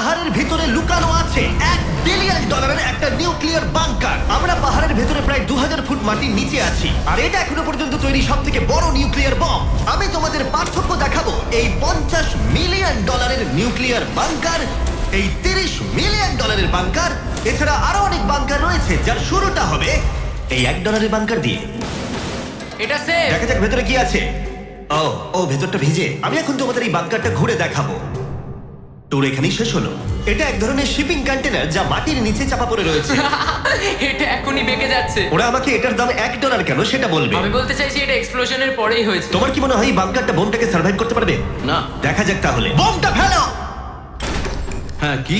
পাহাড়ের ভিতরে লুকানো আছে $1 বিলিয়ন একটা নিউক্লিয়ার বাংকার। আমরা পাহাড়ের ভেতরে প্রায় 2000 ফুট মাটির নিচে আছি, আর এটা এখনো পর্যন্ত তৈরি সব থেকে বড় নিউক্লিয়ার বম। আমি তোমাদের পার্থক্য দেখাবো এই $50 মিলিয়ন নিউক্লিয়ার বাংকার, এই $30 মিলিয়ন বাংকার, এছাড়া আরো অনেক বাংকার রয়েছে যার শুরুটা হবে এই $1 বাংকার দিয়ে। এটা সেফ। দেখা যাক ভেতরে কি আছে। ও ভেতরটা ভিজে। আমি এখন তোমাদের এই বাংকারটা ঘুরে দেখাবো। ট্যুর এখানেই শেষ হলো। এটা এক ধরনের শিপিং কন্টেনার যা মাটির নিচে চাপা পড়ে রয়েছে। এটা এখনই বেঁকে যাচ্ছে। ওরা আমাকে এটার দাম $1 কেন সেটা বলবে। আমি বলতে চাইছি এটা এক্সপ্লোশনের পরেই হয়েছে। তোমার কি মনে হয় এই বাংকারটা বোমটাকে সার্ভাইভ করতে পারবে? না। দেখা যাক তাহলে। বোমটা ফেলো। হ্যাঁ কি?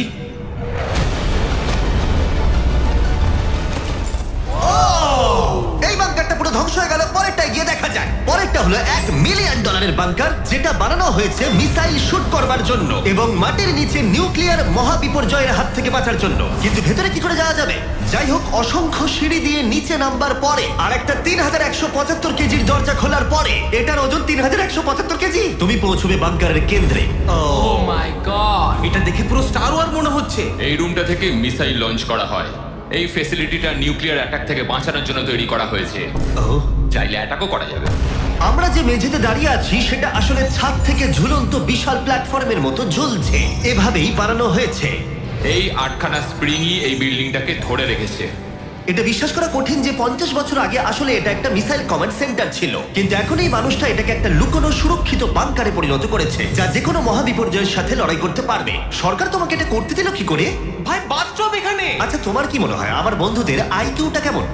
এই বাংকারটা পুরো ধ্বংস হয়ে গেল। পরেরটা গিয়ে দেখা যাক। পরেরটা হলো $1 মিলিয়ন বাংকার, যেটা বানানো হয়েছে মিসাইল শুট করবার জন্য এবং মাটির নিচে নিউক্লিয়ার মহাবিপর্যয়ের হাত থেকে বাঁচার জন্য। কিন্তু ভেতরে কি করে যাওয়া যাবে? যাই হোক, অসংখ্য সিঁড়ি দিয়ে নিচে নামবার পরে আর একটা 3175 কেজির দরজা খোলার পরে, এটার ওজন 3175 কেজি, তুমি পৌঁছবে বাংকারের কেন্দ্রে। ও মাই গড। এটা দেখে পুরো স্টার ওয়ার মনে হচ্ছে। এই রুমটা থেকে মিসাইল লঞ্চ করা হয়। এই ফ্যাসিলিটিটা নিউক্লিয়ার অ্যাটাক থেকে বাঁচানোর জন্য তৈরি করা হয়েছে। চাইলে অ্যাটাকও করা যাবে। আমরা যে মেঝেতে দাঁড়িয়ে আছি সেটা আসলে ছাদ থেকে ঝুলন্ত বিশাল প্ল্যাটফর্মের মতো ঝুলছে। এভাবেই বানানো হয়েছে। এই 8খানা স্প্রিংই এই বিল্ডিংটাকে ধরে রেখেছে। এটা বিশ্বাস করা কঠিন যে 50 বছর আগে আসলে এটা একটা মিসাইল কমান্ড সেন্টার ছিল, কিন্তু এখন এই মানুষটা এটাকে একটা লুকোনো সুরক্ষিত বাংকারে পরিণত করেছে, যা যে কোনো মহাবিপর্যয়ের সাথে লড়াই করতে পারবে। সরকার তোমাকে এটা করতে দিল কি করে? ভাই বাথটব এখানে। আচ্ছা, তোমার কি মনে হয় আমার বন্ধুদের আইকিউটা কেমন?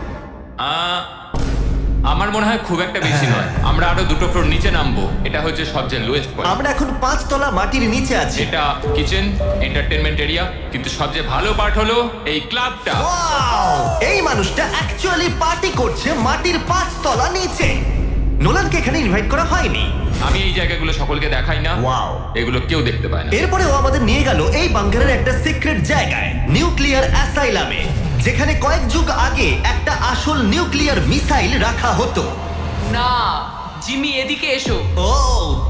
আমার মনে হয় খুব একটা বেশি নয়। আমরা আরো 2টো ফ্লোর নিচে নামবো। এটা হচ্ছে সবচেয়ে লোয়েস্ট পয়েন্ট। আমরা এখন 5 তলা মাটির নিচে আছি। এটা কিচেন, এন্টারটেনমেন্ট এরিয়া, কিন্তু সবচেয়ে ভালো পার্ট হলো এই ক্লাবটা। Wow! এই মানুষটা অ্যাকচুয়ালি পার্টি করছে মাটির 5 তলা নিচে। নোলানকে এখানে ইনভাইট করা হয়নি। আমি এই জায়গাগুলো সকলকে দেখাই না। Wow! এগুলো কেউ দেখতে পায় না। এরপরে ও আমাদের নিয়ে গেল এই বাংকারের একটা সিক্রেট জায়গায়, নিউক্লিয়ার অ্যাসাইলামে, যেখানে কয়েক যুগ আগে একটা আসল নিউক্লিয়ার মিসাইল রাখা হতো। না, জিমি এদিকে এসো। ও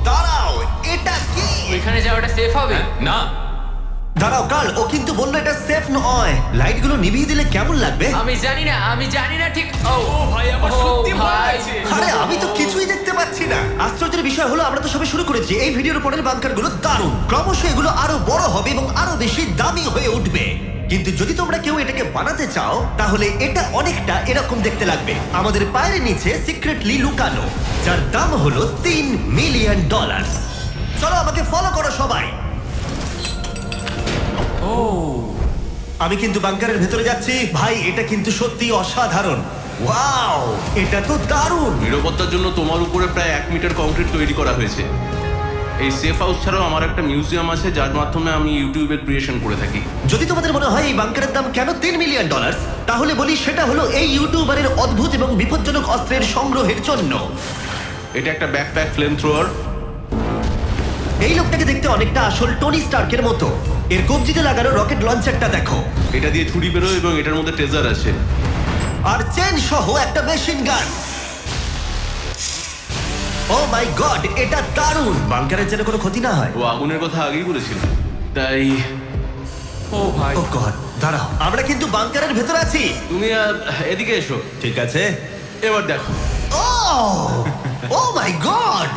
দাঁড়াও, এটা কি? ওইখানে যাওয়াটা সেফ হবে? না, দাঁড়াও কার্ল, ও কিন্তু বললো এটা সেফ নয়। লাইটগুলো নিভিয়ে দিলে কেমন লাগবে? আমি জানি না ঠিক। ও ভাই, আমার সত্যি ভয় লাগছে। আরে আমি তো কিছুই দেখতে পাচ্ছি না। আশ্চর্যের বিষয় হলো আমরা তো সবে শুরু করেছি। এই ভিডিওর পরের বাংকারগুলো দারুণ। ক্রমশ এগুলো আরো বড় হবে এবং আরো বেশি দামি হয়ে উঠবে। কিন্তু যদি তোমরা কেউ এটাকে বানাতে চাও, তাহলে এটা অনেকটা এরকম দেখতে লাগবে। আমাদের পায়ের নিচে সিক্রেটলি লুকানো, যার দাম হলো $3 মিলিয়ন। চলো আমাকে ফলো করো সবাই। আমি কিন্তু বাংকারের ভেতরে যাচ্ছি। ভাই, এটা কিন্তু সত্যি অসাধারণ। ওয়াও, এটা তো দারুণ। নিরাপত্তার জন্য তোমার উপরে প্রায় 1 মিটার কংক্রিট তৈরি করা হয়েছে। এই সেফ হাউস ছাড়াও আমার একটা মিউজিয়াম আছে, যার মাধ্যমে আমি ইউটিউবে ক্রিয়েশন করে থাকি। যদি তোমাদের মনে হয় এই বাংকারের দাম কেন $3 মিলিয়ন, তাহলে বলি সেটা হলো এই ইউটিউবারের অদ্ভুত এবং বিপজ্জনক অস্ত্রের সংগ্রহের জন্য। এটা একটা ব্যাকপ্যাক ফ্লেম থ্রোয়ার। এই লোকটাকে দেখতে অনেকটা আসল টনি স্টার্কের মতো। এর কবজিতে লাগানো রকেট লঞ্চারটা দেখো, এটা দিয়ে ছুরি বেরোয় এবং এটার মধ্যে ট্রেজার আছে। আর চেন সহ একটা মেশিন গান। ও মাই গড, এটা দারুণ। বাংকারের যেন কোনো ক্ষতি না হয়। ও আগুনের কথা আগেই বলেছিল, তাই ও ভাই। ও গড, দাঁড়াও, আমরা কিন্তু বাংকারের ভেতর আছি। তুমি এদিকে এসো। ঠিক আছে। এবার দেখো। ও মাই গড,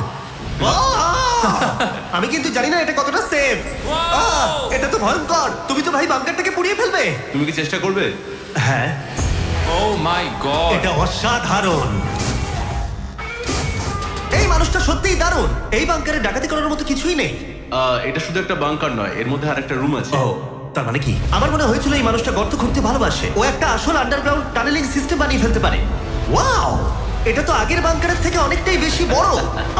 আমি কিন্তু জানি না এটা কতটা সেফ। এটা তো ভয়ঙ্কর। তুমি তো ভাই বাংকারটাকে পুড়িয়ে ফেলবে। তুমি কি চেষ্টা করবে? হ্যাঁ, ও মাই গড। এটা অসাধারণ। এই মানুষটা সত্যিই দারুণ। এই বাংকারে ডাকাতি করার মতো কিছুই নেই। এটা শুধু একটা বাংকার নয়, এর মধ্যে আরেকটা রুম আছে। ও, তার মানে কি? আমার মনে হয়েছিল এই মানুষটা গর্ত খুঁড়তে ভালোবাসে। ও একটা আসল আন্ডারগ্রাউন্ড টানেলিং সিস্টেম বানিয়ে ফেলতে পারে। ওয়াও, এটা তো আগের বাংকারের থেকে অনেকটাই বেশি বড়।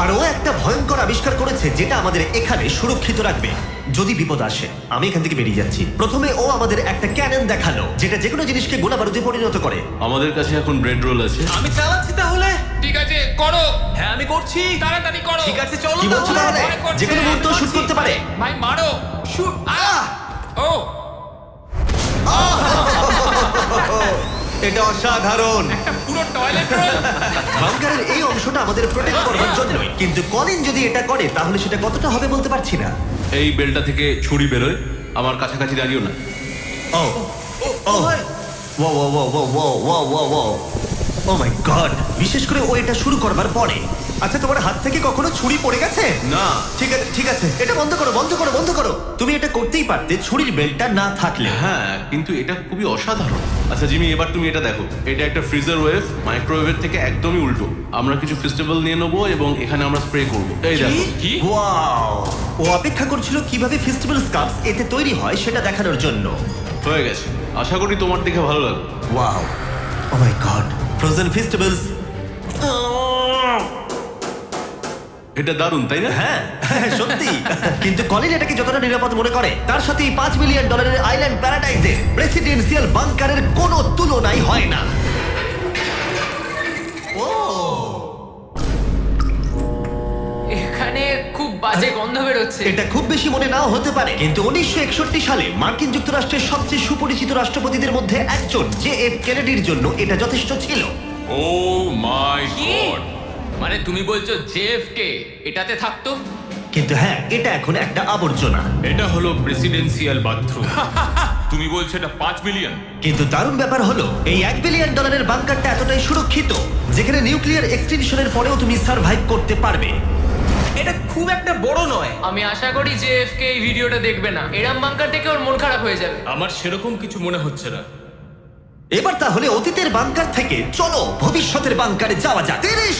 আর ও একটা ভয়ঙ্কর আবিষ্কার করেছে যেটা আমাদের এখানে সুরক্ষিত রাখবে যদি বিপদ আসে। আমি এখান থেকে বেরিয়ে যাচ্ছি। প্রথমে ও আমাদের একটা ক্যানন দেখালো, যেটা যেকোনো জিনিসকে গোলা বারুদে পরিণত করে। আমাদের কাছে এখন ব্রেড রোল আছে। আমি চালাচ্ছি তাহলে। ঠিক আছে, করো। হ্যাঁ আমি করছি। তাড়াতাড়ি করো। ঠিক আছে চলো কি বলছো তাহলে? ভয় করছে। যেকোনো মুহূর্তে শুট করতে পারে। ভাই মারো। শুট। ও এটা অসাধারণ। একটা পুরো টয়লেট রোল। বাংকারের এই অংশটা আমাদের প্রোটেক্ট করবার জন্যই, কিন্তু কলিন যদি এটা করে তাহলে সেটা কতটা হবে বলতে পারছি না। এই বেলটা থেকে ছুরি বেরোয় আমার কাছাকাছি দাঁড়িও না। ও ও ভাই ও ও ও ও ও ও ও ও ও মাই গড, বিশেষ করে ও এটা শুরু করবার পরে। আচ্ছা, তোমার হাত থেকে কখনো ছুরি পড়ে গেছে? না। ঠিক আছে ঠিক আছে, এটা বন্ধ করো বন্ধ করো বন্ধ করো। তুমি এটা করতেই পারতে ছুরির বেল্টটা না থাকলে। হ্যাঁ, কিন্তু এটা খুবই অসাধারণ। আচ্ছা জিমি, এবার তুমি এটা দেখো। এটা একটা ফ্রিজার ওয়েভ, মাইক্রোওয়েভের থেকে একদমই উল্টো। আমরা কিছু ফেস্টিভ্যাল নিয়ে নেবো এবং এখানে আমরা স্প্রে করবো। এই দেখো। কি? ওয়াও, ও অপেক্ষা করছিল কিভাবে ফেস্টিভ্যাল স্কার্ফস এতে তৈরি হয় সেটা দেখানোর জন্য। হয়ে গেছে, আশা করি তোমার দেখে ভালো লাগবে। ওয়াও, ও মাই গড, ফ্রোজেন ফেস্টিভ্যালস। এটা দারুণ, তাই না? হ্যাঁ হ্যাঁ, সত্যি। কিন্তু কলিন এটাকে যতটা নিরাপদ মনে করে, তার সাথে এই $5 মিলিয়ন আইল্যান্ড প্যারাডাইজের প্রেসিডেন্সিয়াল বাংকারের কোনো তুলনাই হয় না। ও এখানে খুব বাজে গন্ধ বেরোচ্ছে। এটা খুব বেশি মনে নাও হতে পারে, কিন্তু 1961 সালে মার্কিন যুক্তরাষ্ট্রের সবচেয়ে সুপরিচিত রাষ্ট্রপতিদের মধ্যে একজন JF কেনেডির জন্য এটা যথেষ্ট ছিল। ও মাই কি? গড, মানে তুমি বলছো জেএফকে এটাতে থাকতো? কিন্তু হ্যাঁ, এটা এখন একটা আবর্জনা। এটা হলো প্রেসিডেন্সিয়াল বাথরুম। তুমি বলছো এটা 5 মিলিয়ন? কিন্তু দারুণ ব্যাপার হলো, এই $1 বিলিয়ন বাংকারটা এতটাই সুরক্ষিত যেখানে নিউক্লিয়ার এক্সটেনশনের পরেও তুমি সার্ভাইভ করতে পারবে। এটা খুব একটা বড় নয়। আমি আশা করি যে এফকে এই ভিডিওটা দেখবে না। এরম বাঙ্কার দেখে ওর মন খারাপ হয়ে যাবে। আমার সেরকম কিছু মনে হচ্ছে না। এবার তাহলে অতীতের বাংকার থেকে চলো ভবিষ্যতের বাংকারে যাওয়া যাক। 30